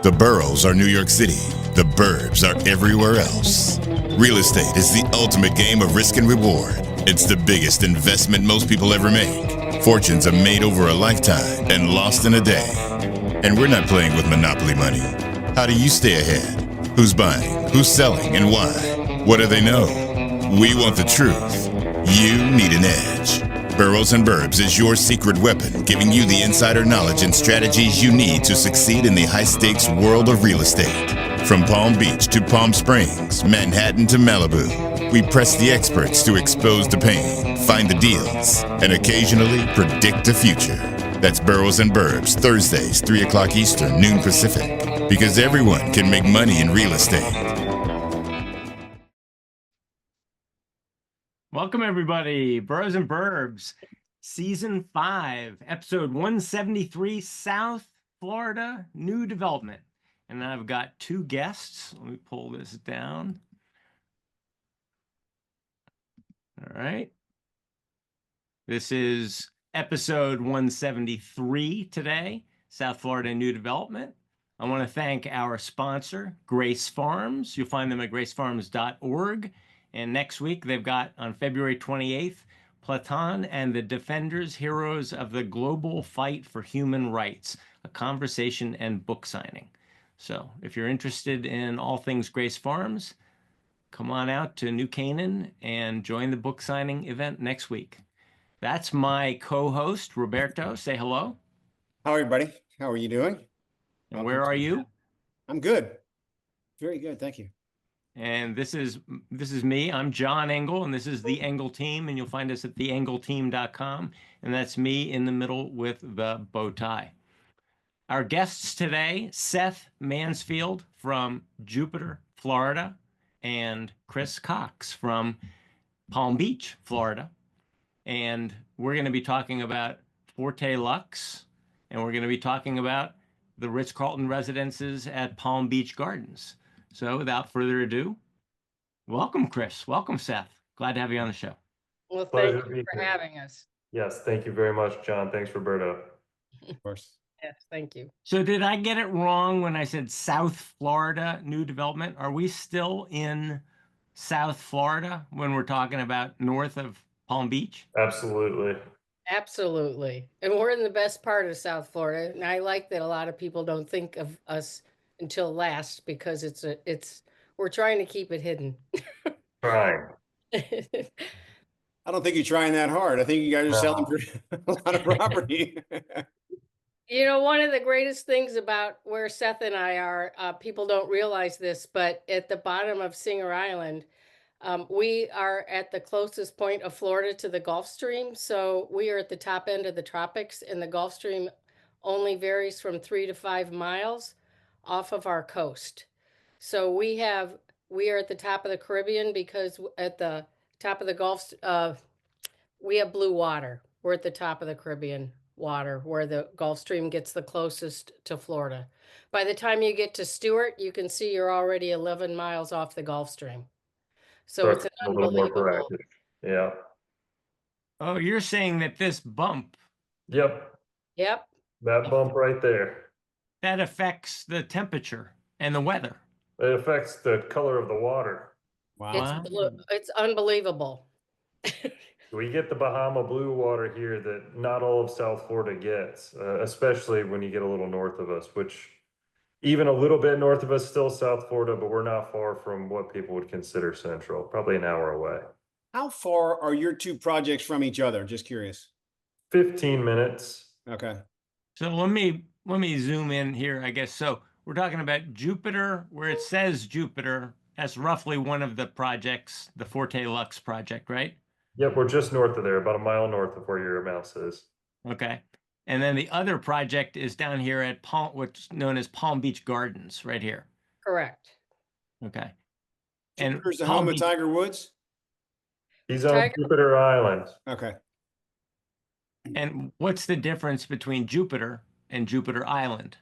The boroughs are New York City. The burbs are everywhere else. Real estate is the ultimate game of risk and reward. It's the biggest investment most people ever make. Fortunes are made over a lifetime and lost in a day. And we're not playing with monopoly money. How do you stay ahead? Who's buying? Who's selling? And why? What do they know? We want the truth. You need an edge. Boroughs and Burbs is your secret weapon, giving you the insider knowledge and strategies you need to succeed in the high-stakes world of real estate. From Palm Beach to Palm Springs, Manhattan to Malibu, we press the experts to expose the pain, find the deals, and occasionally predict the future. That's Boroughs and Burbs, Thursdays, 3 o'clock Eastern, noon Pacific. Because everyone can make money in real estate. Welcome, everybody. Boroughs and Burbs, Season 5, Episode 173, South Florida New Development. And I've got two guests. Let me pull this down. All right. This is Episode 173 today, South Florida New Development. I want to thank our sponsor, Grace Farms. You'll find them at gracefarms.org. And next week, they've got on February 28th, Platon and the Defenders, Heroes of the Global Fight for Human Rights, a conversation and book signing. So if you're interested in all things Grace Farms, come on out to New Canaan and join the book signing event next week. That's my co-host, Roberto. Say hello. How everybody? How are you doing? And where are you? I'm good. Very good. Thank you. And this is me. I'm John Engel, and this is the Engel team, and you'll find us at theengelteam.com. And that's me in the middle with the bow tie. Our guests today, Seth Mansfield from Jupiter, Florida, and Chris Cox from Palm Beach, Florida. And we're going to be talking about Forte Luxe, and we're going to be talking about the Ritz-Carlton residences at Palm Beach Gardens. So without further ado, welcome, Chris. Welcome, Seth. Glad to have you on the show. Well, thank you for having us. Yes, thank you very much, John. Thanks, Roberto. Of course. Yes, thank you. So did I get it wrong when I said South Florida New Development? Are we still in South Florida when we're talking about north of Palm Beach? Absolutely. Absolutely. And we're in the best part of South Florida. And I like that a lot of people don't think of us until last because we're trying to keep it hidden. Trying. I don't think you're trying that hard. I think you guys are selling for a lot of property. You know, one of the greatest things about where Seth and I are, people don't realize this, but at the bottom of Singer Island, we are at the closest point of Florida to the Gulf Stream. So we are at the top end of the tropics, and the Gulf Stream only varies from 3 to 5 miles off of our coast. So we are at the top of the Caribbean because at the top of the Gulf, we have blue water. We're at the top of the Caribbean water where the Gulf Stream gets the closest to Florida. By the time you get to Stewart, you can see you're already 11 miles off the Gulf Stream. So it's an a little more unbelievable. proactive. Yeah. Oh, you're saying that this bump, Yep. Yep. That bump right there. that affects the temperature and the weather. It affects the color of the water. Wow. It's unbelievable. We get the Bahama blue water here that not all of South Florida gets, especially when you get a little north of us, which even a little bit north of us, still South Florida, but we're not far from what people would consider central, probably an hour away. How far are your two projects from each other? Just curious. 15 minutes. Okay. So let me zoom in here, I guess. So we're talking about Jupiter, where it says Jupiter. That's roughly one of the projects, the Forte Luxe project, right? Yep, we're just north of there, about a mile north of where your mouse is. Okay. And then the other project is down here at what's known as Palm Beach Gardens, right here. Correct. Okay. Jupiter's the Palm home of Beach- Tiger Woods? He's on Jupiter Island. Okay. And what's the difference between Jupiter and Jupiter Island?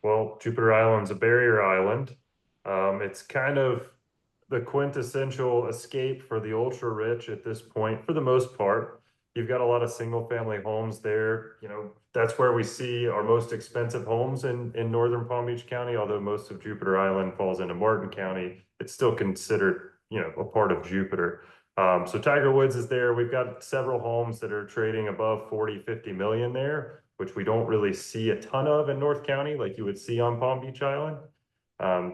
Well, Jupiter Island's a barrier island. It's kind of the quintessential escape for the ultra rich at this point, for the most part. You've got a lot of single family homes there. You know, that's where we see our most expensive homes in northern Palm Beach County, although most of Jupiter Island falls into Martin County. It's still considered, you know, a part of Jupiter. So Tiger Woods is there. We've got several homes that are trading above 40, 50 million there, which we don't really see a ton of in North County like you would see on Palm Beach Island.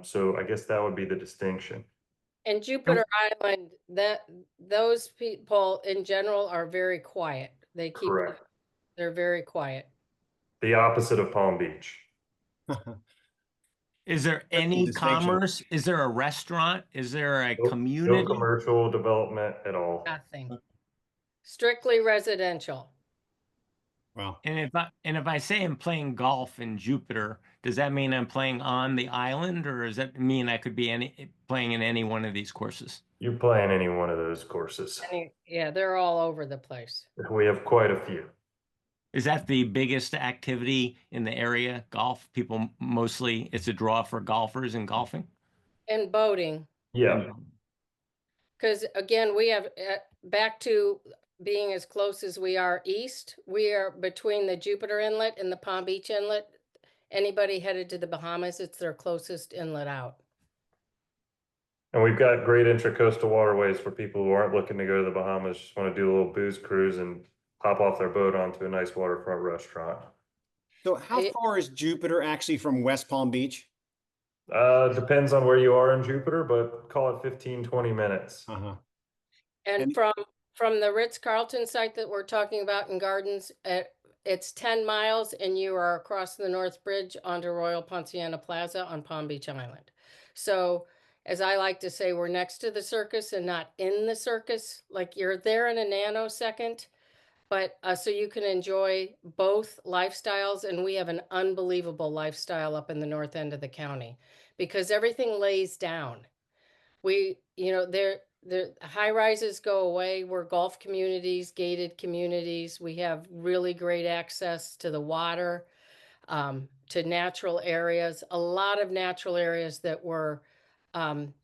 So I guess that would be the distinction. And Jupiter Island, those people in general are very quiet. They keep, Correct. they're very quiet. The opposite of Palm Beach. Is there any commerce? Is there a restaurant? Is there a community? No commercial development at all. Nothing. Strictly residential. Wow. And if I say I'm playing golf in Jupiter, does that mean I'm playing on the island, or does that mean I could be playing in any one of these courses? You play in any one of those courses. Yeah, they're all over the place. We have quite a few. Is that the biggest activity in the area? Golf? People mostly, it's a draw for golfers and golfing? And boating. Yeah. Because again, we have, back to being as close as we are east, we are between the Jupiter Inlet and the Palm Beach Inlet. Anybody headed to the Bahamas, it's their closest inlet out. And we've got great intracoastal waterways for people who aren't looking to go to the Bahamas, just want to do a little booze cruise and hop off their boat onto a nice waterfront restaurant. So how far is Jupiter actually from West Palm Beach? Depends on where you are in Jupiter, but call it 15, 20 minutes. Uh-huh. And from the Ritz-Carlton site that we're talking about in Gardens, it's 10 miles and you are across the North Bridge onto Royal Ponciana Plaza on Palm Beach Island. So as I like to say, we're next to the circus and not in the circus. Like you're there in a nanosecond, but so you can enjoy both lifestyles. And we have an unbelievable lifestyle up in the north end of the county because everything lays down. We, you know, the high rises go away. We're golf communities, gated communities. We have really great access to the water, to natural areas, a lot of natural areas that were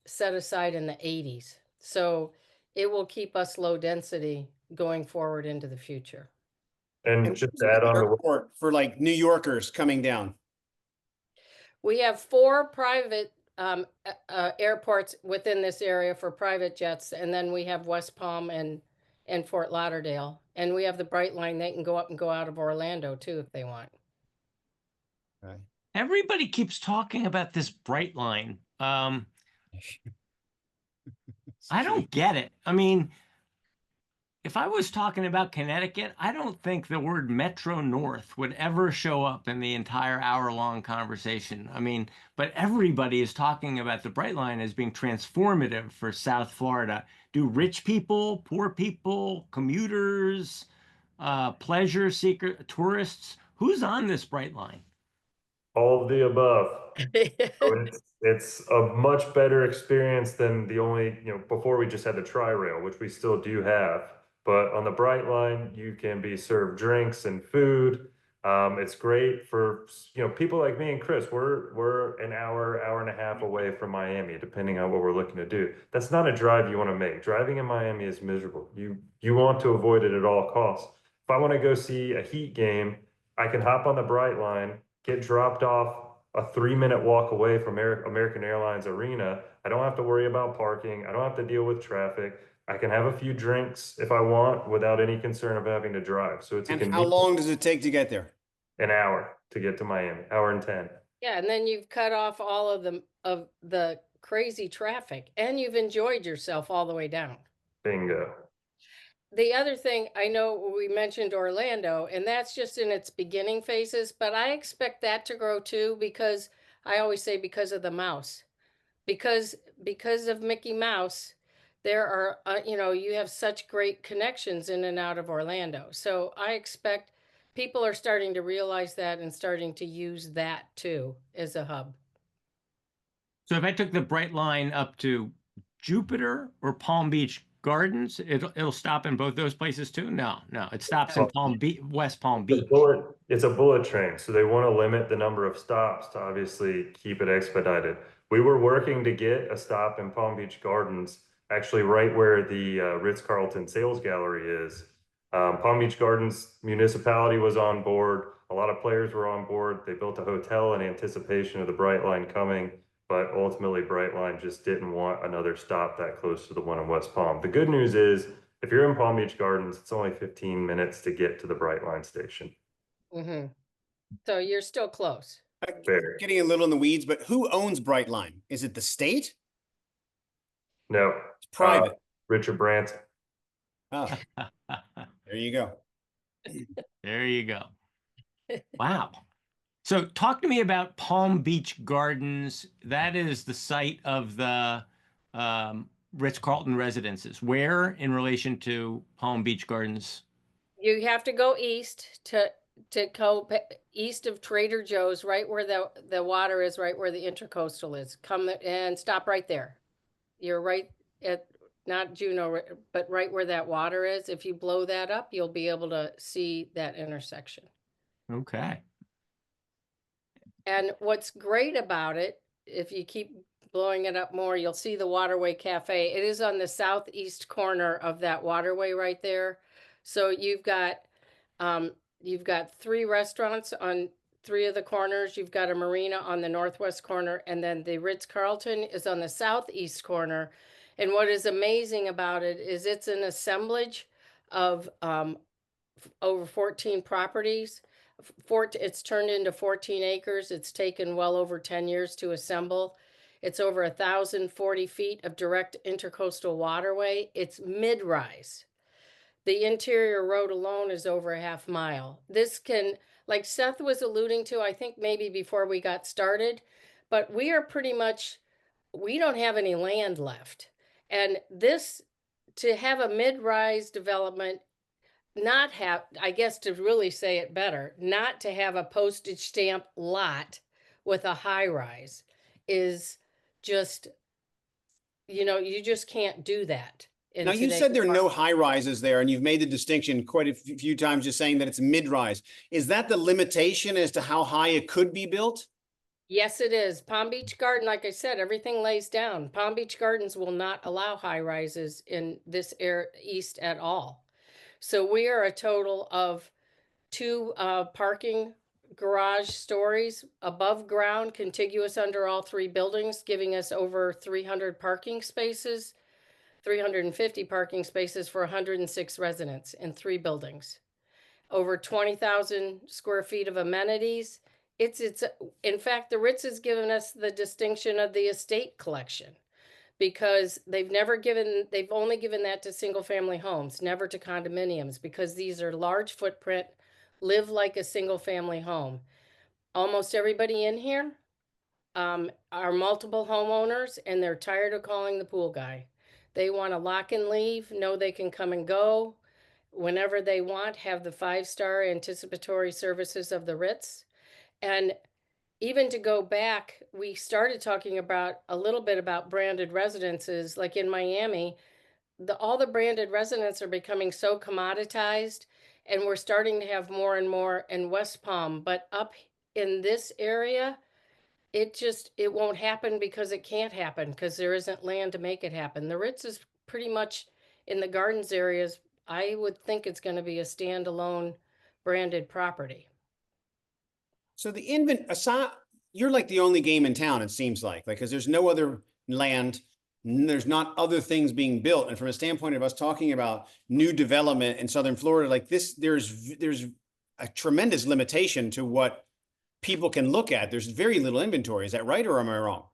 set aside in the 80s. So it will keep us low density going forward into the future. And just to add on to Airport for like New Yorkers coming down. We have 4 private airports within this area for private jets, and then we have West Palm and Fort Lauderdale, and we have the Brightline. They can go up and go out of Orlando too if they want. Right. Everybody keeps talking about this Brightline. I don't get it. I mean, if I was talking about Connecticut, I don't think the word Metro North would ever show up in the entire hour-long conversation. I mean, but everybody is talking about the Brightline as being transformative for South Florida. Do rich people, poor people, commuters, pleasure seeker, tourists, who's on this Brightline? all of the above. So it's a much better experience than the only, before we just had the tri-rail, which we still do have. But on the Brightline, you can be served drinks and food. It's great for, people like me and Chris. We're an hour and a half away from Miami, depending on what we're looking to do. That's not a drive you want to make. Driving in Miami is miserable. You want to avoid it at all costs. If I want to go see a Heat game, I can hop on the Brightline, get dropped off a 3-minute walk away from American Airlines Arena. I don't have to worry about parking. I don't have to deal with traffic. I can have a few drinks if I want without any concern of having to drive. So it's And how long does it take to get there? An hour to get to Miami, hour and 10. Yeah, and then you've cut off all of the crazy traffic, and you've enjoyed yourself all the way down. Bingo. The other thing, I know we mentioned Orlando, and that's just in its beginning phases, but I expect that to grow too, because I always say because of the mouse. Because of Mickey Mouse, there are, you have such great connections in and out of Orlando. So I expect people are starting to realize that and starting to use that too as a hub. So if I took the Brightline up to Jupiter or Palm Beach Gardens, it'll stop in both those places too? No, it stops in West Palm Beach. It's a bullet train, so they want to limit the number of stops to obviously keep it expedited. We were working to get a stop in Palm Beach Gardens, actually right where the Ritz-Carlton Sales Gallery is. Palm Beach Gardens municipality was on board. A lot of players were on board. They built a hotel in anticipation of the Brightline coming, but ultimately Brightline just didn't want another stop that close to the one in West Palm. The good news is, if you're in Palm Beach Gardens, it's only 15 minutes to get to the Brightline station. Mm-hmm. So you're still close. Very. Getting a little in the weeds, but who owns Brightline? Is it the state? No, It's private. Richard Branson. Oh, there you go. There you go. Wow. So talk to me about Palm Beach Gardens. That is the site of the Ritz-Carlton residences. Where in relation to Palm Beach Gardens? You have to go east to go east of Trader Joe's, right where the water is, right where the intercoastal is. Come and stop right there. You're right at, not Juneau, but right where that water is. If you blow that up, you'll be able to see that intersection. Okay. And what's great about it, if you keep blowing it up more, you'll see the Waterway Cafe. It is on the southeast corner of that waterway right there. So you've got 3 restaurants on 3 of the corners. You've got a marina on the northwest corner, and then the Ritz-Carlton is on the southeast corner. And what is amazing about it is it's an assemblage of over 14 properties. It's turned into 14 acres. It's taken well over 10 years to assemble. It's over 1,040 feet of direct intercoastal waterway. It's mid-rise. The interior road alone is over a half mile. This can, like Seth was alluding to, I think maybe before we got started, but we are pretty much, we don't have any land left. And this, to have a mid-rise development, not have, I guess to really say it better, not to have a postage stamp lot with a high rise is just, you just can't do that. Now, you said there are no high rises there, and you've made the distinction quite a few times, just saying that it's mid-rise. Is that the limitation as to how high it could be built? Yes, it is. Palm Beach Garden, like I said, everything lays down. Palm Beach Gardens will not allow high rises in this east at all. So we are a total of 2 parking garage stories above ground, contiguous under all 3 buildings, giving us over 300 parking spaces, 350 parking spaces for 106 residents in 3 buildings. Over 20,000 square feet of amenities. It's in fact, the Ritz has given us the distinction of the estate collection, because they've only given that to single family homes, never to condominiums, because these are large footprint, live like a single family home. Almost everybody in here are multiple homeowners, and they're tired of calling the pool guy. They want to lock and leave, know they can come and go whenever they want, have the 5-star anticipatory services of the Ritz. And even to go back, we started talking about a little bit about branded residences. Like in Miami, all the branded residents are becoming so commoditized, and we're starting to have more and more in West Palm. But up in this area, it won't happen, because it can't happen, because there isn't land to make it happen. The Ritz is pretty much in the gardens areas. I would think it's going to be a standalone branded property. So you're like the only game in town, it seems like, because there's no other land, there's not other things being built. And from a standpoint of us talking about new development in Southern Florida, like this, there's a tremendous limitation to what people can look at. There's very little inventory. Is that right, or am I wrong?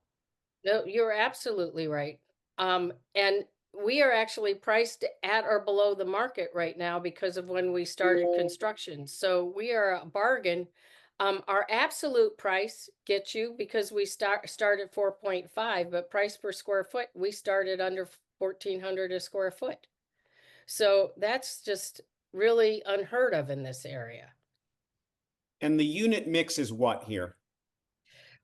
No, you're absolutely right. And we are actually priced at or below the market right now because of when we started construction. So we are a bargain. Our absolute price gets you, because we start at 4.5, but price per square foot, we started under 1,400 a square foot. So that's just really unheard of in this area. And the unit mix is what here?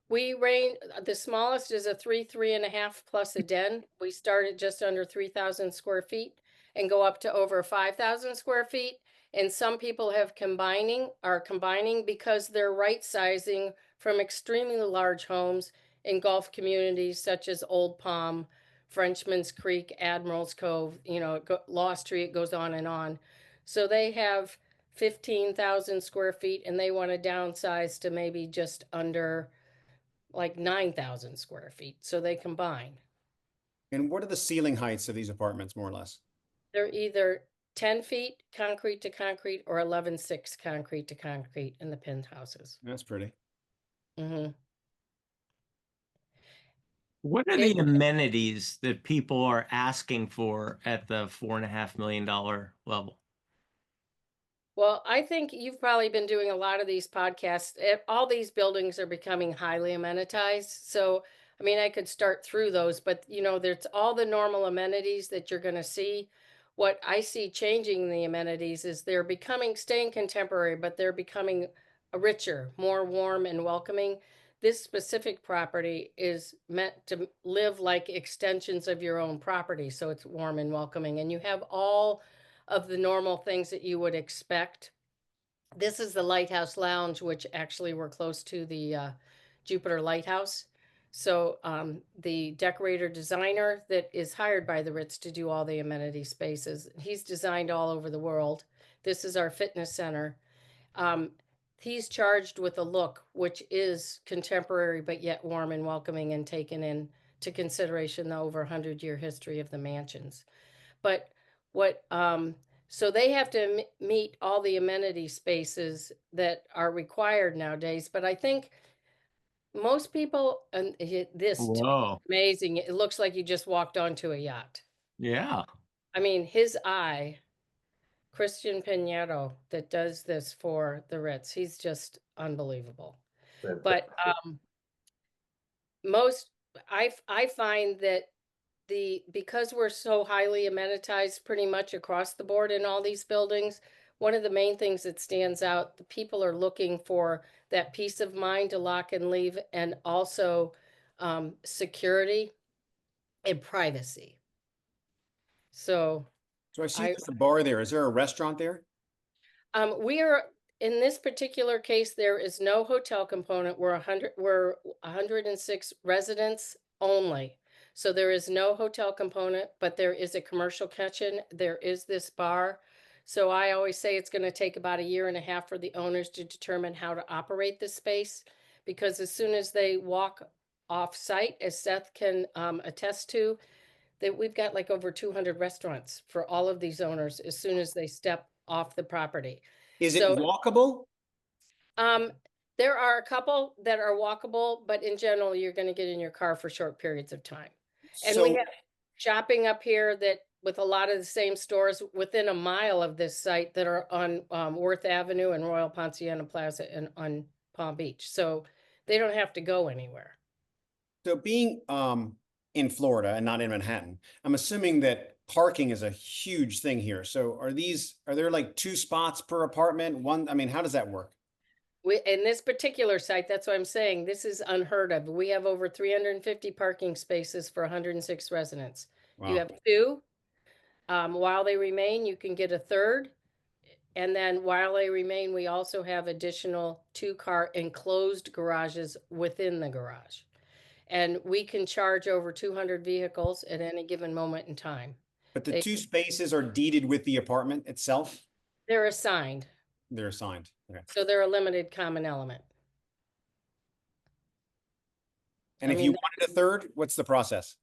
We range, the smallest is a 3.5 plus a den. We start at just under 3,000 square feet and go up to over 5,000 square feet. And some people are combining because they're right sizing from extremely large homes in Gulf communities such as Old Palm, Frenchman's Creek, Admiral's Cove, Lost Tree, it goes on and on. So they have 15,000 square feet and they want to downsize to maybe just under like 9,000 square feet. So they combine. And what are the ceiling heights of these apartments, more or less? They're either 10 feet concrete to concrete or 11.6 concrete to concrete in the penthouses. That's pretty. Mm-hmm. What are the amenities that people are asking for at the $4.5 million level? Well, I think you've probably been doing a lot of these podcasts. All these buildings are becoming highly amenitized. So, I mean, I could start through those, but there's all the normal amenities that you're going to see. What I see changing the amenities is they're staying contemporary, but they're becoming richer, more warm and welcoming. This specific property is meant to live like extensions of your own property. So it's warm and welcoming. And you have all of the normal things that you would expect. This is the Lighthouse Lounge, which actually we're close to the Jupiter Lighthouse. So the decorator designer that is hired by the Ritz to do all the amenity spaces, he's designed all over the world. This is our fitness center. He's charged with a look which is contemporary but yet warm and welcoming and taken into consideration the over 100-year history of the mansions. But so they have to meet all the amenity spaces that are required nowadays. But I think most people, and this to me is Whoa. amazing. It looks like you just walked onto a yacht. Yeah. I mean, his eye, Christian Pinheiro, that does this for the Ritz, he's just unbelievable. But I find that because we're so highly amenitized pretty much across the board in all these buildings, one of the main things that stands out, the people are looking for that peace of mind to lock and leave, and also security and privacy. So I see there's a bar there. Is there a restaurant there? we are, in this particular case, there is no hotel component. We're 106 residents only. So there is no hotel component, but there is a commercial kitchen. There is this bar. So I always say it's going to take about 1.5 years for the owners to determine how to operate this space, because as soon as they walk off site, as Seth can attest to, that we've got like over 200 restaurants for all of these owners as soon as they step off the property. Is it walkable? There are a couple that are walkable, but in general, you're going to get in your car for short periods of time. And we have shopping up here that with a lot of the same stores within a mile of this site that are on Worth Avenue and Royal Ponciano Plaza and on Palm Beach. So they don't have to go anywhere. So being in Florida and not in Manhattan, I'm assuming that parking is a huge thing here. So are there like 2 spots per apartment? One, I mean, how does that work? In this particular site, that's what I'm saying, this is unheard of. We have over 350 parking spaces for 106 residents. Wow. You have 2. While they remain, you can get a 3rd. And then while they remain, we also have additional 2-car enclosed garages within the garage. And we can charge over 200 vehicles at any given moment in time. But the 2 spaces are deeded with the apartment itself? They're assigned. They're assigned. Okay. So they're a limited common element. And if you wanted a 3rd, what's the process?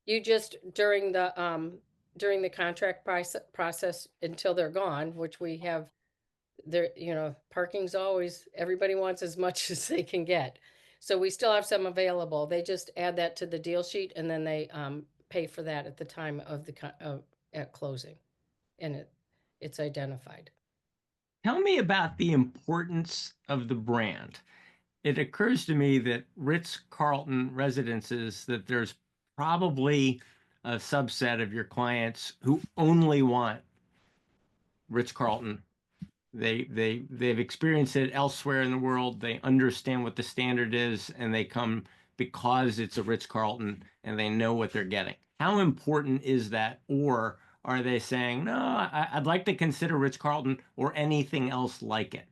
You just, during the contract process until they're gone, which we have there, parking's always, everybody wants as much as they can get. So we still have some available. They just add that to the deal sheet and then they pay for that at the time of at closing, and it's identified. Tell me about the importance of the brand. It occurs to me that Ritz-Carlton residences, that there's probably a subset of your clients who only want Ritz-Carlton. They've experienced it elsewhere in the world. They understand what the standard is, and they come because it's a Ritz-Carlton and they know what they're getting. How important is that? Or are they saying, no, I'd like to consider Ritz-Carlton or anything else like it?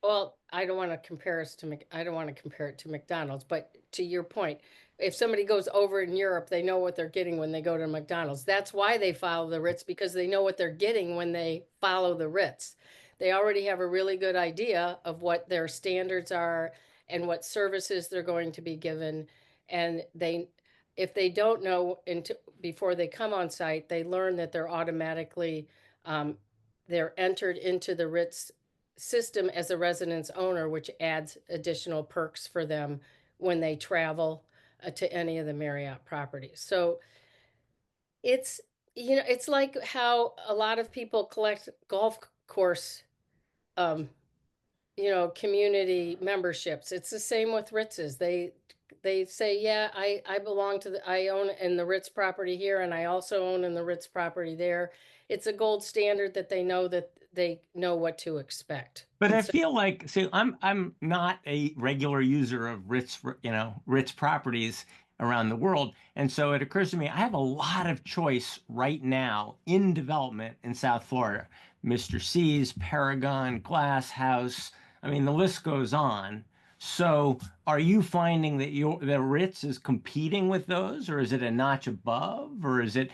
Well, I don't want to compare us to I don't want to compare it to McDonald's, but to your point, if somebody goes over in Europe, they know what they're getting when they go to McDonald's. That's why they follow the Ritz, because they know what they're getting when they follow the Ritz. They already have a really good idea of what their standards are and what services they're going to be given. And if they don't know before they come on site, they learn that they're automatically they're entered into the Ritz system as a residence owner, which adds additional perks for them when they travel to any of the Marriott properties. So it's, it's like how a lot of people collect golf course, community memberships. It's the same with Ritz's. They say, yeah, I belong to I own in the Ritz property here, and I also own in the Ritz property there. It's a gold standard that they know what to expect. But And I so feel like, see, I'm not a regular user of Ritz properties around the world, and so it occurs to me I have a lot of choice right now in development in South Florida. Mr. C's, Paragon, Glass House. I mean, the list goes on. So, are you finding that the Ritz is competing with those, or is it a notch above, or is it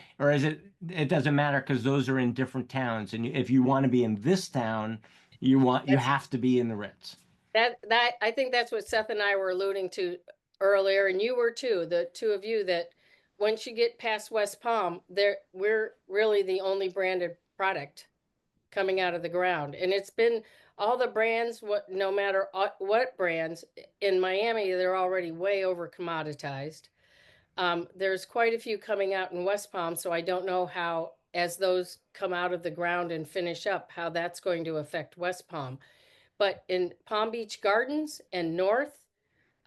it doesn't matter because those are in different towns, and if you want to be in this town, you that's have to be in the Ritz. that I think that's what Seth and I were alluding to earlier, and you were too, the two of you, that once you get past West Palm, we're really the only branded product coming out of the ground. And it's been all the brands, no matter what brands in Miami, they're already way over commoditized. There's quite a few coming out in West Palm, so I don't know how, as those come out of the ground and finish up, how that's going to affect West Palm. But in Palm Beach Gardens and north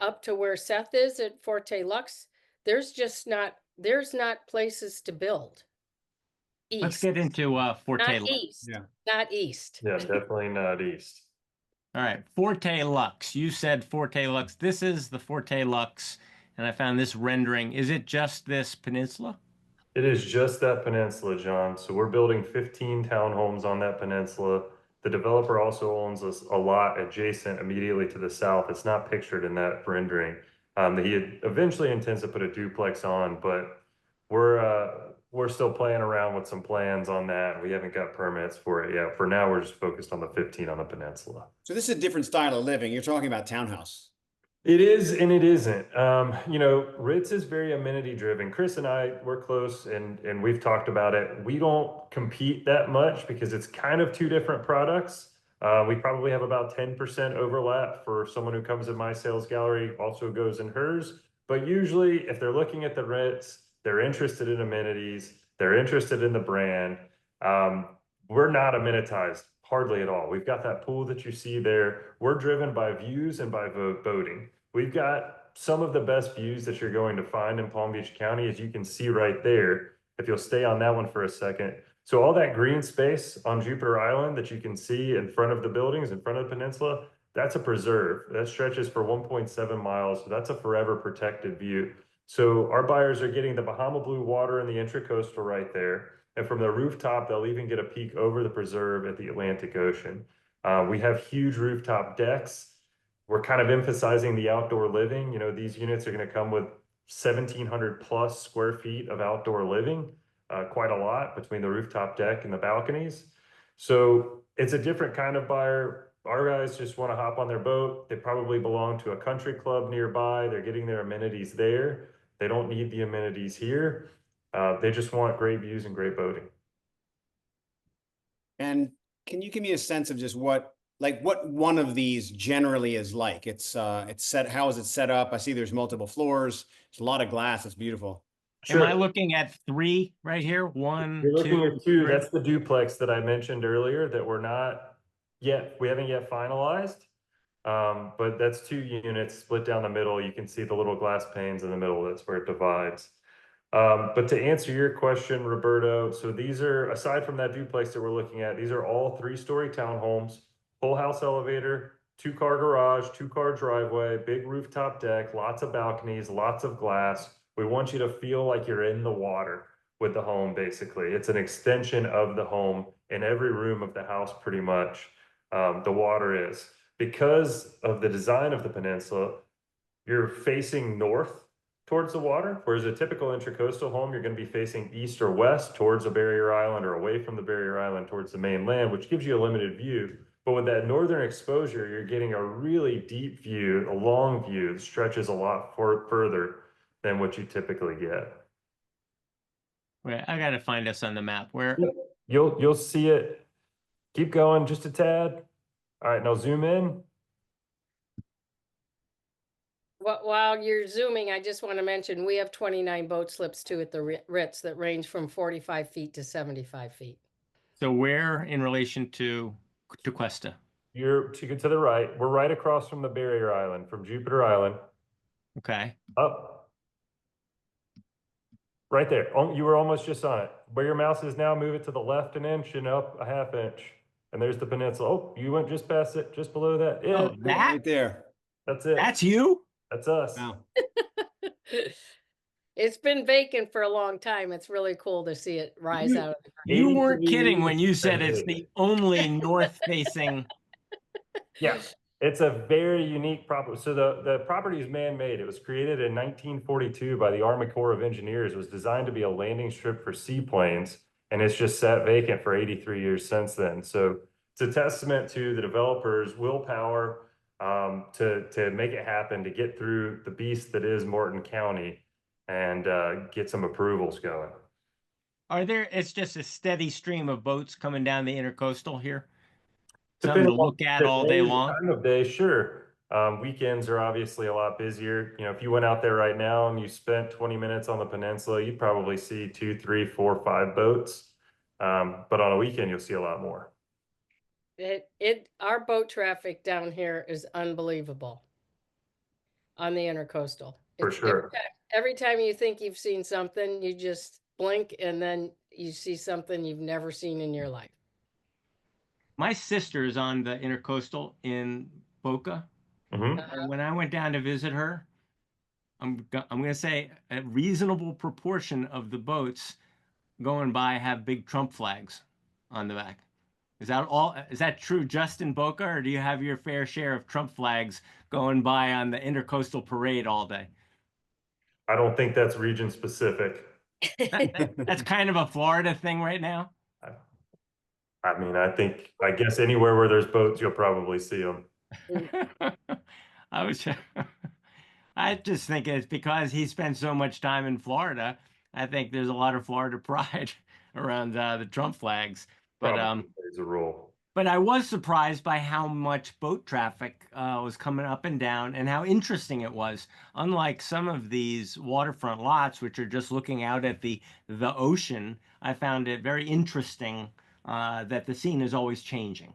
up to where Seth is at Forte Luxe, there's not places to build. Let's East, get into Forte not Luxe. east, Yeah. not east. Yeah, definitely not east. All right, Forte Luxe. You said Forte Luxe. This is the Forte Luxe, and I found this rendering. Is it just this peninsula? It is just that peninsula, John. So we're building 15 townhomes on that peninsula. The developer also owns a lot adjacent immediately to the south. It's not pictured in that rendering. He eventually intends to put a duplex on, but we're still playing around with some plans on that. We haven't got permits for it yet. For now, we're just focused on the 15 on the peninsula. So this is a different style of living. You're talking about townhouse. It is and it isn't. Ritz is very amenity driven. Chris and I, we're close and we've talked about it. We don't compete that much because it's kind of two different products. We probably have about 10% overlap for someone who comes in my sales gallery, also goes in hers. But usually if they're looking at the Ritz, they're interested in amenities, they're interested in the brand. We're not amenitized hardly at all. We've got that pool that you see there. We're driven by views and by boating. We've got some of the best views that you're going to find in Palm Beach County, as you can see right there, if you'll stay on that one for a second. So all that green space on Jupiter Island that you can see in front of the buildings, in front of the peninsula, that's a preserve. That stretches for 1.7 miles. So that's a forever protected view. So our buyers are getting the Bahama blue water in the intracoastal right there. And from the rooftop, they'll even get a peek over the preserve at the Atlantic Ocean. We have huge rooftop decks. We're kind of emphasizing the outdoor living. These units are going to come with 1,700 plus square feet of outdoor living, quite a lot between the rooftop deck and the balconies. So it's a different kind of buyer. Our guys just want to hop on their boat. They probably belong to a country club nearby. They're getting their amenities there. They don't need the amenities here. They just want great views and great boating. And can you give me a sense of just what one of these generally is like? It's set. How is it set up? I see there's multiple floors. There's a lot of glass. It's beautiful. Sure. Am I looking at 3 right here? 1, You're looking 2, at 2. 3. That's the duplex that I mentioned earlier that we haven't yet finalized. But that's 2 units split down the middle. You can see the little glass panes in the middle. That's where it divides. But to answer your question, Roberto, so these are, aside from that duplex that we're looking at, these are all 3-story townhomes, full house elevator, 2-car garage, 2-car driveway, big rooftop deck, lots of balconies, lots of glass. We want you to feel like you're in the water with the home, basically. It's an extension of the home in every room of the house, pretty much. The water is. because of the design of the peninsula, you're facing north towards the water, whereas a typical intracoastal home, you're going to be facing east or west towards a barrier island or away from the barrier island towards the mainland, which gives you a limited view. But with that northern exposure, you're getting a really deep view, a long view that stretches a lot further than what you typically get. Wait, I gotta find us on the map. Where? You'll see it. Keep going just a tad. All right, now zoom in. While you're zooming, I just want to mention we have 29 boat slips too at the Ritz that range from 45 feet to 75 feet. So where in relation to Cuesta? You're to the right. We're right across from the barrier island, from Jupiter Island. Okay. Up. Right there. Oh, you were almost just on it. Where your mouse is now, move it to the left an inch and up a half inch. And there's the peninsula. Oh, you went just past it, just below that. Yeah, Oh, that? Right there. that's it. That's you? That's us. Wow. It's been vacant for a long time. It's really cool to see it rise out of the ground. You weren't 83 kidding when you years said it's the only north-facing. Yeah, it's a very unique property. So the property is man-made. It was created in 1942 by the Army Corps of Engineers. It was designed to be a landing strip for seaplanes, and it's just sat vacant for 83 years since then. So it's a testament to the developers' willpower to make it happen, to get through the beast that is Morton County and get some approvals going. It's just a steady stream of boats coming down the intercoastal here? Depending Something to on look at the all day day, long? time of day, sure. Weekends are obviously a lot busier. You know, if you went out there right now and you spent 20 minutes on the peninsula, you'd probably see 2, 3, 4, 5 boats. But on a weekend, you'll see a lot more. Our boat traffic down here is unbelievable on the intercoastal. For sure. Every time you think you've seen something, you just blink and then you see something you've never seen in your life. My sister is on the intercoastal in Boca. Mhm. And when I went down to visit her, I'm going to say a reasonable proportion of the boats going by have big Trump flags on the back. Is that true just in Boca, or do you have your fair share of Trump flags going by on the intercoastal parade all day? I don't think that's region specific. That's kind of a Florida thing right now. I mean, I guess anywhere where there's boats, you'll probably see them. I just think it's because he spent so much time in Florida. I think there's a lot of Florida pride around the Trump flags. But Probably plays a role. But I was surprised by how much boat traffic was coming up and down and how interesting it was. Unlike some of these waterfront lots, which are just looking out at the ocean, I found it very interesting that the scene is always changing.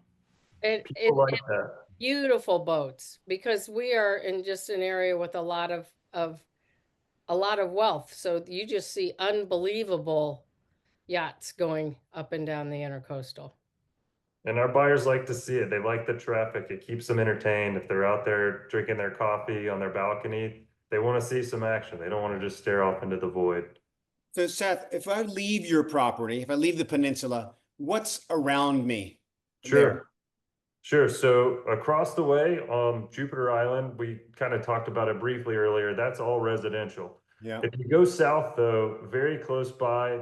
It's that. Beautiful boats, because we are in just an area with a lot of wealth. So you just see unbelievable yachts going up and down the intercoastal. And our buyers like to see it. They like the traffic. It keeps them entertained. If they're out there drinking their coffee on their balcony, they want to see some action. They don't want to just stare off into the void. So Seth, if I leave your property, if I leave the peninsula, what's around me? Sure. There? Sure. So across the way on Jupiter Island, we kind of talked about it briefly earlier. That's all residential. Yeah. If you go south, though, very close by,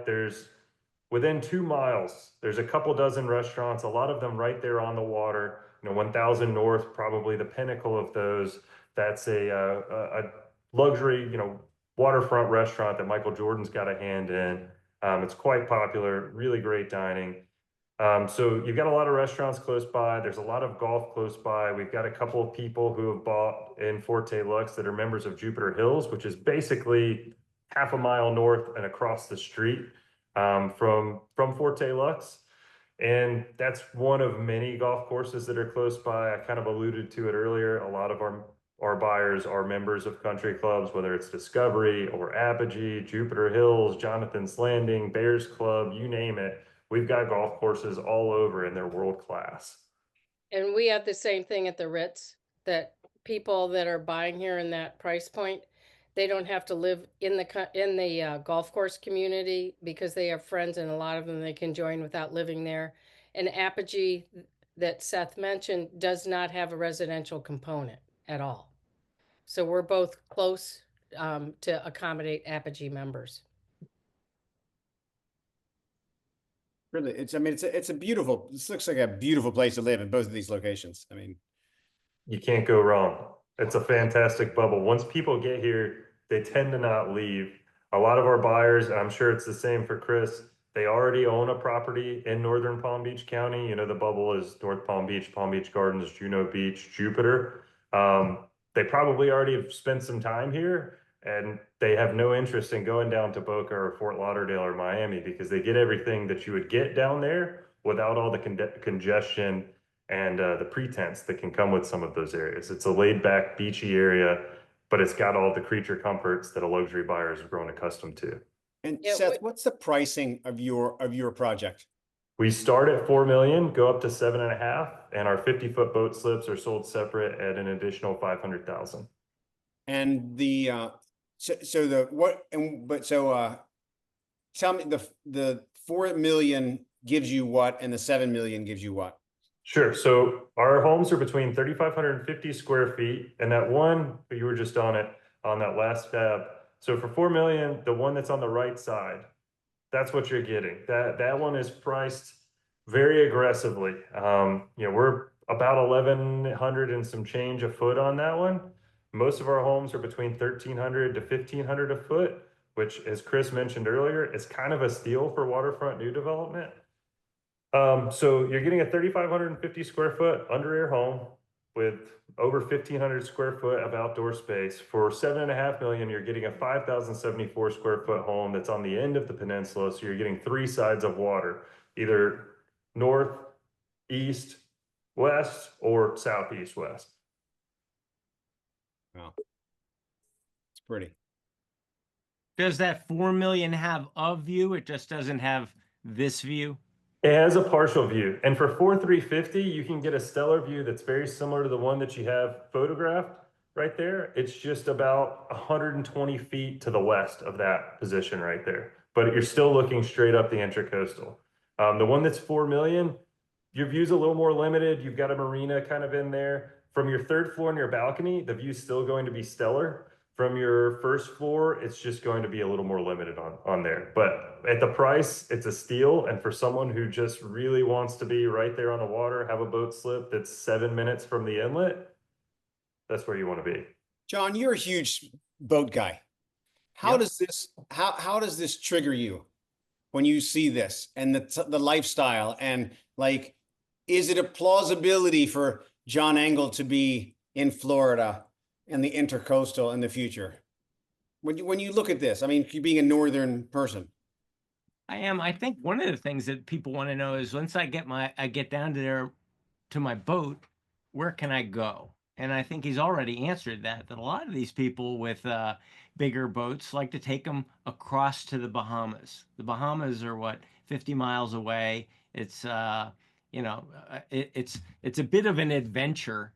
within 2 miles, there's a couple dozen restaurants, a lot of them right there on the water. You know, 1000 North, probably the pinnacle of those. That's a luxury, waterfront restaurant that Michael Jordan's got a hand in. It's quite popular, really great dining. So you've got a lot of restaurants close by. There's a lot of golf close by. We've got a couple of people who have bought in Forte Luxe that are members of Jupiter Hills, which is basically half a mile north and across the street from Forte Luxe. And that's one of many golf courses that are close by. I kind of alluded to it earlier. A lot of our buyers are members of country clubs, whether it's Discovery or Apogee, Jupiter Hills, Jonathan's Landing, Bears Club, you name it. We've got golf courses all over and they're world class. And we have the same thing at the Ritz, that people that are buying here in that price point, they don't have to live in the golf course community because they have friends, and a lot of them they can join without living there. And Apogee, that Seth mentioned does not have a residential component at all. So we're both close to accommodate Apogee members. Really, I mean, it's a beautiful, this looks like a beautiful place to live in both of these locations. I mean, You can't go wrong. It's a fantastic bubble. Once people get here, they tend to not leave. A lot of our buyers, and I'm sure it's the same for Chris, they already own a property in northern Palm Beach County. You know, the bubble is North Palm Beach Gardens, Juno Beach, Jupiter. They probably already have spent some time here, and they have no interest in going down to Boca or Fort Lauderdale or Miami because they get everything that you would get down there without all the congestion and the pretense that can come with some of those areas. It's a laid back, beachy area, but it's got all the creature comforts that a luxury buyer has grown accustomed to. and Yeah, Seth, what's the pricing of your project? We start at 4 million, go up to 7.5, and our 50-foot boat slips are sold separate at an additional 500,000. And the so the what and but so tell me the 4 million gives you what and the 7 million gives you what? Sure. So our homes are between 3,550 square feet, and that one, you were just on it on that last tab. So for 4 million, the one that's on the right side, that's what you're getting. That one is priced very aggressively. You know, we're about 1,100 and some change a foot on that one. Most of our homes are between 1,300 to 1,500 a foot, which, as Chris mentioned earlier, is kind of a steal for waterfront new development. So you're getting a 3,550 square foot under your home with over 1,500 square foot of outdoor space. For 7.5 million, you're getting a 5,074 square foot home that's on the end of the peninsula. So you're getting three sides of water, either north, east, west, or southeast, west. Wow, it's pretty. Does that 4 million have a view? It just doesn't have this view? It has a partial view. And for 4,350, you can get a stellar view that's very similar to the one that you have photographed right there. It's just about 120 feet to the west of that position right there. But you're still looking straight up the Intracoastal. The one that's 4 million, your view's a little more limited. You've got a marina kind of in there. From your third floor and your balcony, the view's still going to be stellar. From your first floor, it's just going to be a little more limited on there. But at the price, it's a steal. And for someone who just really wants to be right there on the water, have a boat slip that's 7 minutes from the inlet, that's where you want to be. John, you're a huge boat guy. How Yep. does this how does this trigger you when you see this and the lifestyle, and like, is it a plausibility for John Engel to be in Florida and the Intercoastal in the future? When you look at this, I mean, you being a northern person. I am. I think one of the things that people want to know is once I get down to there to my boat, where can I go? And I think he's already answered that a lot of these people with bigger boats like to take them across to the Bahamas. The Bahamas are what, 50 miles away. It's it's a bit of an adventure,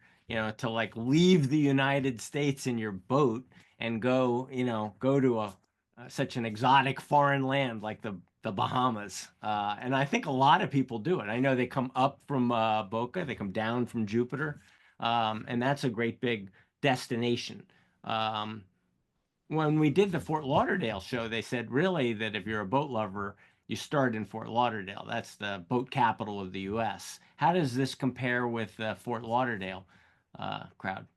to like leave the United States in your boat and go to such an exotic foreign land like the Bahamas. And I think a lot of people do it. I know they come up from Boca, they come down from Jupiter, and that's a great big destination. When we did the Fort Lauderdale show, they said really that if you're a boat lover, you start in Fort Lauderdale. That's the boat capital of the U.S. How does this compare with the Fort Lauderdale crowd?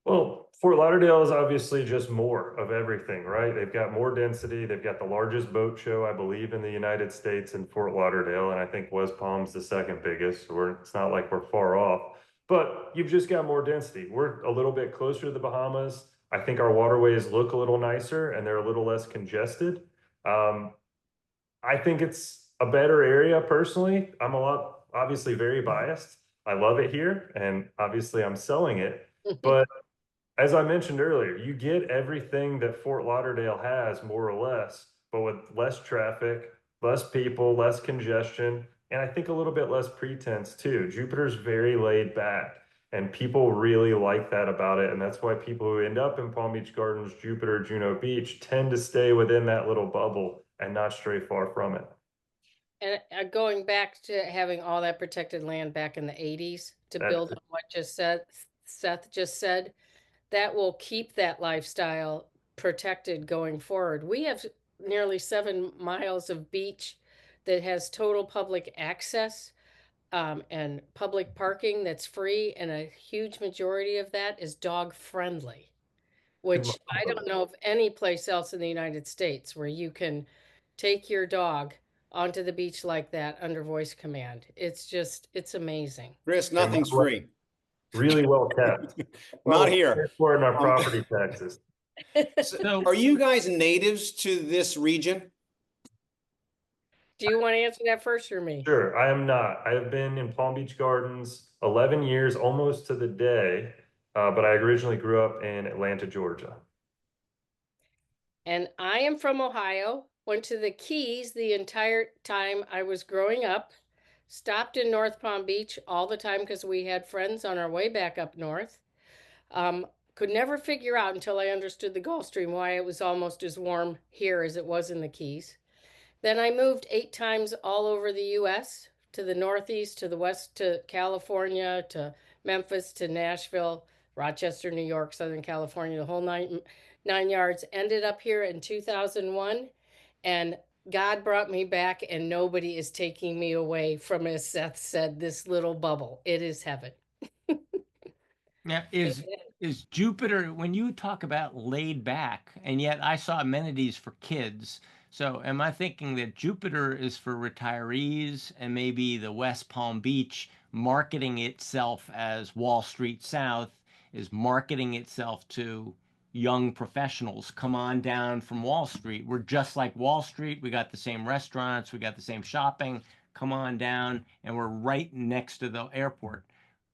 Well, Fort Lauderdale is obviously just more of everything, right? They've got more density. They've got the largest boat show, I believe, in the United States in Fort Lauderdale. And I think West Palm's the second biggest. It's not like we're far off, but you've just got more density. We're a little bit closer to the Bahamas. I think our waterways look a little nicer and they're a little less congested. I think it's a better area personally. I'm obviously very biased. I love it here and obviously I'm selling it, but as I mentioned earlier, you get everything that Fort Lauderdale has more or less, but with less traffic, less people, less congestion, and I think a little bit less pretense too. Jupiter's very laid back and people really like that about it. And that's why people who end up in Palm Beach Gardens, Jupiter, Juno Beach tend to stay within that little bubble and not stray far from it. And going back to having all that protected land back in the 80s to That- build on what Seth just said, that will keep that lifestyle protected going forward. We have nearly 7 miles of beach that has total public access, and public parking that's free, and a huge majority of that is dog friendly, which I don't know of any place else in the United States where you can take your dog onto the beach like that under voice command. It's amazing. Chris, And nothing's free. really well kept. Not here. For in our property taxes. So, are you guys natives to this region? Do you want to answer that first or me? Sure, I am not. I have been in Palm Beach Gardens 11 years, almost to the day, but I originally grew up in Atlanta, Georgia. And I am from Ohio, went to the Keys the entire time I was growing up, stopped in North Palm Beach all the time because we had friends on our way back up north. Could never figure out until I understood the Gulf Stream why it was almost as warm here as it was in the Keys. Then I moved 8 times all over the US, to the Northeast, to the West, to California, to Memphis, to Nashville, Rochester, New York, Southern California, the whole nine yards. Ended up here in 2001, and God brought me back, and nobody is taking me away from, as Seth said, this little bubble. It is heaven. Now, is Jupiter, when you talk about laid back, and yet I saw amenities for kids. So am I thinking that Jupiter is for retirees and maybe the West Palm Beach marketing itself as Wall Street South is marketing itself to young professionals? Come on down from Wall Street. We're just like Wall Street. We got the same restaurants. We got the same shopping. Come on down. And we're right next to the airport.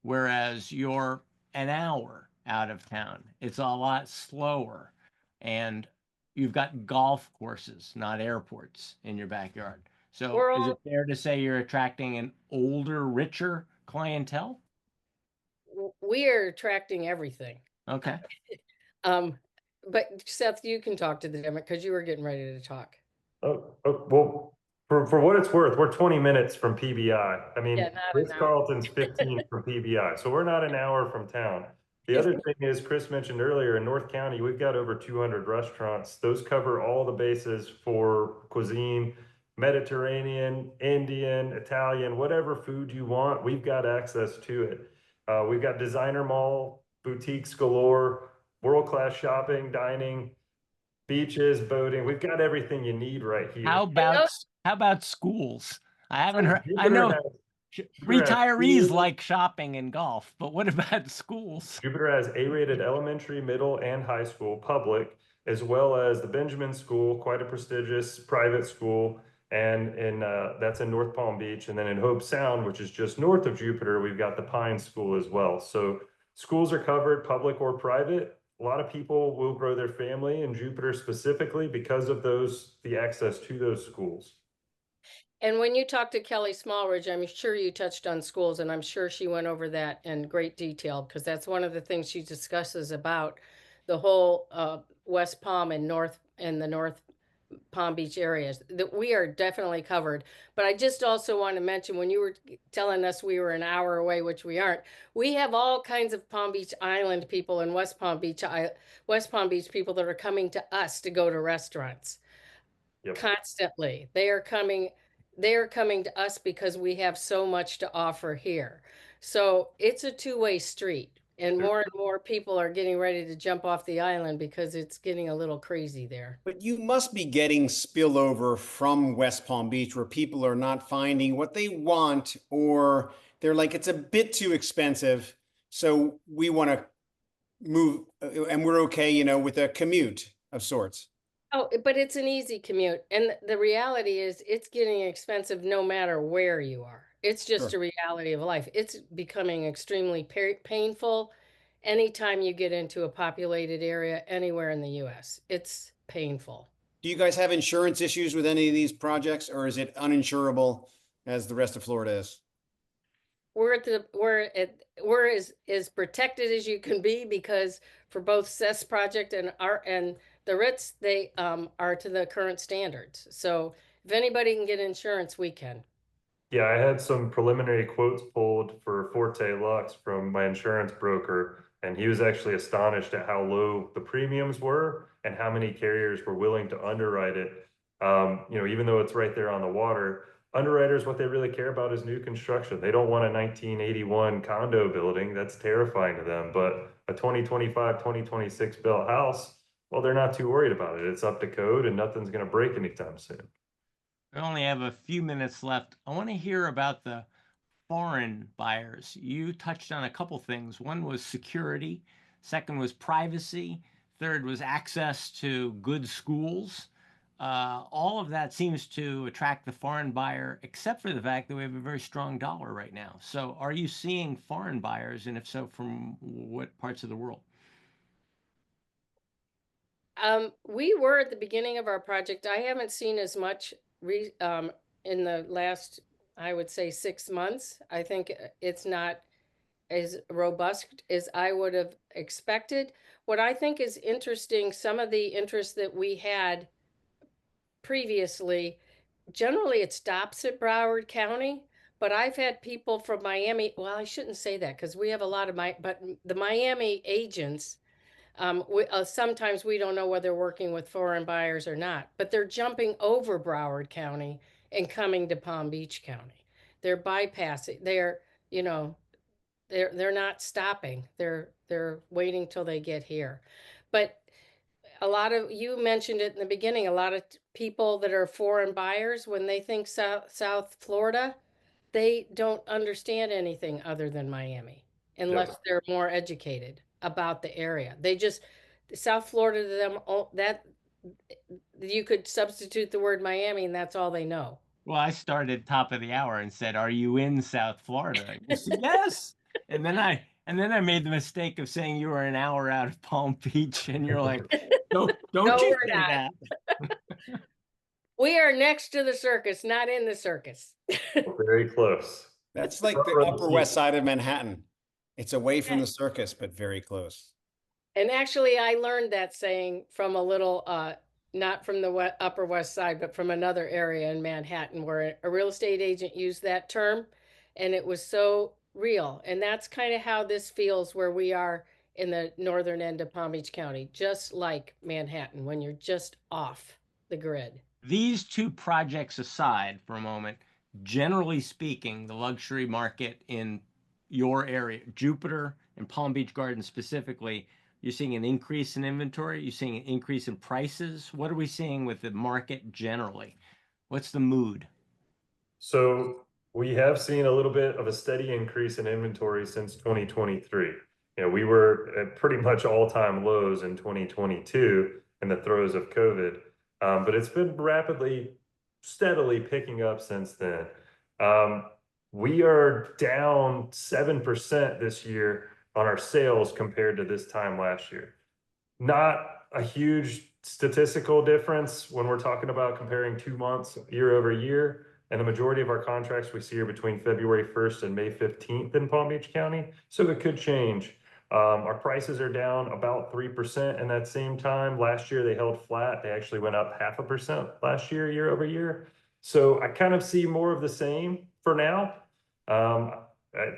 Whereas you're an hour out of town. It's a lot slower. And you've got golf courses, not airports, in your backyard. So is it fair to say you're attracting an older, richer clientele? We are attracting everything. Okay. But Seth, you can talk to the demo because you were getting ready to talk. Well, for what it's worth, we're 20 minutes from PBI. I mean, Yeah, not an hour. Ritz-Carlton's 15 from PBI, so we're not an hour from town. The other thing is, Chris mentioned earlier, in North County, we've got over 200 restaurants. Those cover all the bases for cuisine, Mediterranean, Indian, Italian, whatever food you want, we've got access to it. We've got designer mall, boutiques galore, world-class shopping, dining, beaches, boating. We've got everything you need right here. How about schools? I haven't heard. I Jupiter know has retirees schools. like shopping and golf, but what about schools? Jupiter has A-rated elementary, middle, and high school public, as well as the Benjamin School, quite a prestigious private school, and that's in North Palm Beach. And then in Hobe Sound, which is just north of Jupiter, we've got the Pine School as well. So schools are covered, public or private. A lot of people will grow their family in Jupiter specifically because of the access to those schools. And when you talked to Kelly Smallridge, I'm sure you touched on schools, and I'm sure she went over that in great detail because that's one of the things she discusses about the whole West Palm and the North Palm Beach areas, that we are definitely covered. But I just also want to mention, when you were telling us we were an hour away, which we aren't, we have all kinds of Palm Beach Island people and West Palm Beach people that are coming to us to go to restaurants. Yep. Constantly. They are coming to us because we have so much to offer here. So it's a two-way street, and more people are getting ready to jump off the island because it's getting a little crazy there. But you must be getting spillover from West Palm Beach where people are not finding what they want, or they're like, it's a bit too expensive, so we want to move, and we're okay, with a commute of sorts. Oh, but it's an easy commute. And the reality is it's getting expensive no matter where you are. It's just a reality of life. It's becoming extremely painful anytime you get into a populated area anywhere in the US. It's painful. Do you guys have insurance issues with any of these projects, or is it uninsurable as the rest of Florida is? We're as protected as you can be, because for both Seth's project and the Ritz, they are to the current standards. So if anybody can get insurance, we can. Yeah, I had some preliminary quotes pulled for Forte Luxe from my insurance broker, and he was actually astonished at how low the premiums were and how many carriers were willing to underwrite it. Even though it's right there on the water, underwriters, what they really care about is new construction. They don't want a 1981 condo building. That's terrifying to them. But a 2025, 2026 built house, well, they're not too worried about it. It's up to code and nothing's going to break anytime soon. We only have a few minutes left. I want to hear about the foreign buyers. You touched on a couple things. One was security, second was privacy, third was access to good schools. All of that seems to attract the foreign buyer, except for the fact that we have a very strong dollar right now. So are you seeing foreign buyers, and if so, from what parts of the world? We were at the beginning of our project. I haven't seen as much in the last, I would say, 6 months. I think it's not as robust as I would have expected. What I think is interesting, some of the interest that we had previously, generally it stops at Broward County, but I've had people from Miami. Well, I shouldn't say that because we have a lot of but the Miami agents, sometimes we don't know whether they're working with foreign buyers or not, but they're jumping over Broward County and coming to Palm Beach County. They're bypassing. They're not stopping. They're waiting till they get here. But you mentioned it in the beginning, a lot of people that are foreign buyers, when they think South Florida, they don't understand anything other than Miami unless they're more educated about the area. South Florida to them, that you could substitute the word Miami and that's all they know. Well, I started top of the hour and said, "Are you in South Florida?" You said, "Yes." And then I made the mistake of saying you were an hour out of Palm Beach, and you're like, "Don't No, you we're say not. that." We are next to the circus, not in the circus. Very close. That's like the Upper West Side of Manhattan. It's away from the circus, but very close. And actually, I learned that saying from a little, not from the Upper West Side, but from another area in Manhattan where a real estate agent used that term, and it was so real. And that's kind of how this feels where we are in the northern end of Palm Beach County, just like Manhattan, when you're just off the grid. These two projects aside for a moment, generally speaking, the luxury market in your area, Jupiter and Palm Beach Gardens specifically, you're seeing an increase in inventory, you're seeing an increase in prices. What are we seeing with the market generally? What's the mood? So we have seen a little bit of a steady increase in inventory since 2023. We were at pretty much all-time lows in 2022 in the throes of COVID, but it's been steadily picking up since then. We are down 7% this year on our sales compared to this time last year. Not a huge statistical difference when we're talking about comparing 2 months year over year. And the majority of our contracts we see are between February 1st and May 15th in Palm Beach County. So it could change. Our prices are down about 3% in that same time. Last year, they held flat. They actually went up 0.5% last year over year. So I kind of see more of the same for now.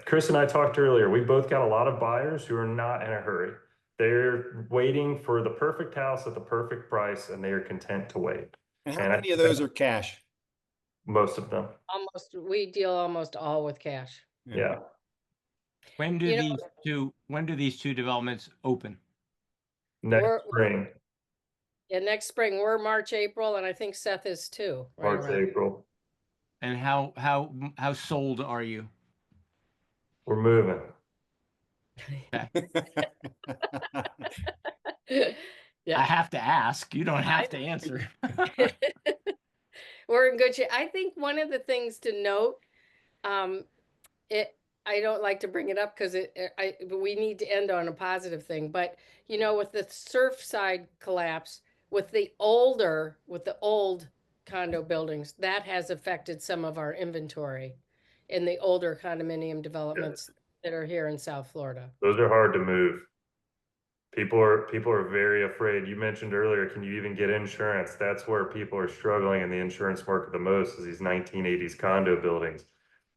Chris and I talked earlier. We both got a lot of buyers who are not in a hurry. They're waiting for the perfect house at the perfect price, and they are content to wait. And how many of those are cash? Most of them. We deal almost all with cash. Yeah. When do these two developments open? Next spring. Yeah, next spring. We're March, April, and I think Seth is too. March, April. And how sold are you? We're moving. Okay. Yeah. I have to ask. You don't have to answer. We're in good shape. I think one of the things to note, I don't like to bring it up because we need to end on a positive thing. But with the Surfside collapse, with the old condo buildings, that has affected some of our inventory in the older condominium developments that are here in South Florida. Those are hard to move. People are very afraid. You mentioned earlier, can you even get insurance? That's where people are struggling in the insurance market the most, is these 1980s condo buildings.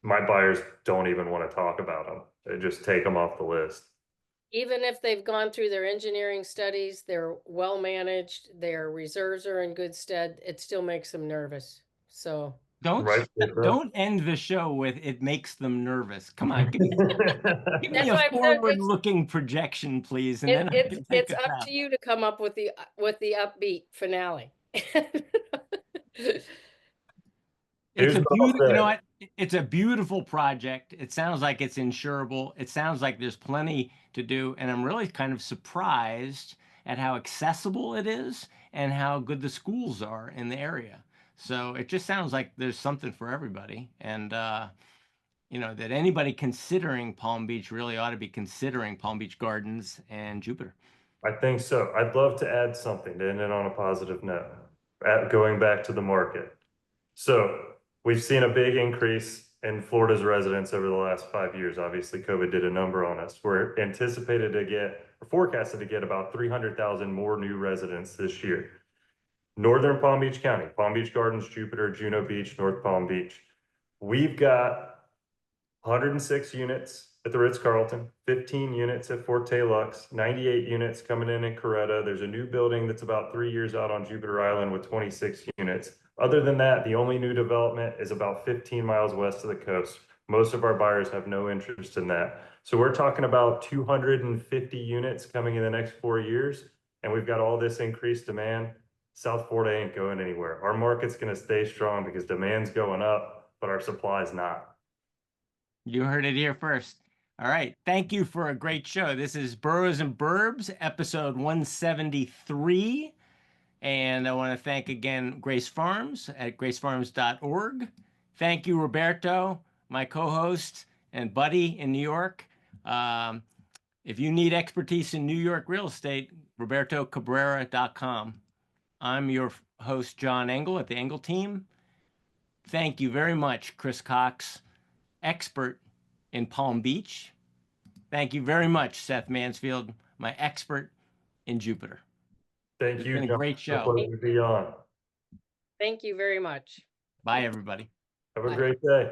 My buyers don't even want to talk about them. They just take them off the list. Even if they've gone through their engineering studies, they're well managed, their reserves are in good stead, it still makes them nervous. So Right. Don't end the show with "it makes them nervous." Come on, give me that's a why I've said forward-looking projection, please, and then I can take it's us up out. to you to come up with the upbeat finale. It's Here's a what I'll beautiful, you know say. what? It's a beautiful project. It sounds like it's insurable. It sounds like there's plenty to do, and I'm really kind of surprised at how accessible it is and how good the schools are in the area. So it just sounds like there's something for everybody, and you know, that anybody considering Palm Beach really ought to be considering Palm Beach Gardens and Jupiter. I think so. I'd love to add something to end it on a positive note, going back to the market. So we've seen a big increase in Florida's residents over the last 5 years. Obviously, COVID did a number on us. We're anticipated to get, or forecasted to get, about 300,000 more new residents this year. Northern Palm Beach County, Palm Beach Gardens, Jupiter, Juno Beach, North Palm Beach. We've got 106 units at the Ritz-Carlton, 15 units at Forte Luxe, 98 units coming in Coretta. There's a new building that's about 3 years out on Jupiter Island with 26 units. Other than that, the only new development is about 15 miles west of the coast. Most of our buyers have no interest in that. So we're talking about 250 units coming in the next 4 years, and we've got all this increased demand. South Florida ain't going anywhere. Our market's going to stay strong because demand's going up, but our supply's not. You heard it here first. All right. Thank you for a great show. This is Boroughs and Burbs, episode 173. And I want to thank again Grace Farms at gracefarms.org. Thank you, Roberto, my co-host and buddy in New York. If you need expertise in New York real estate, robertocabrera.com. I'm your host, John Engel at the Engel team. Thank you very much, Chris Cox, expert in Palm Beach. Thank you very much, Seth Mansfield, my expert in Jupiter. Thank It's you, been a John. great It's a show. pleasure to be on. Thank you very much. Bye, everybody. Have a Bye. great day.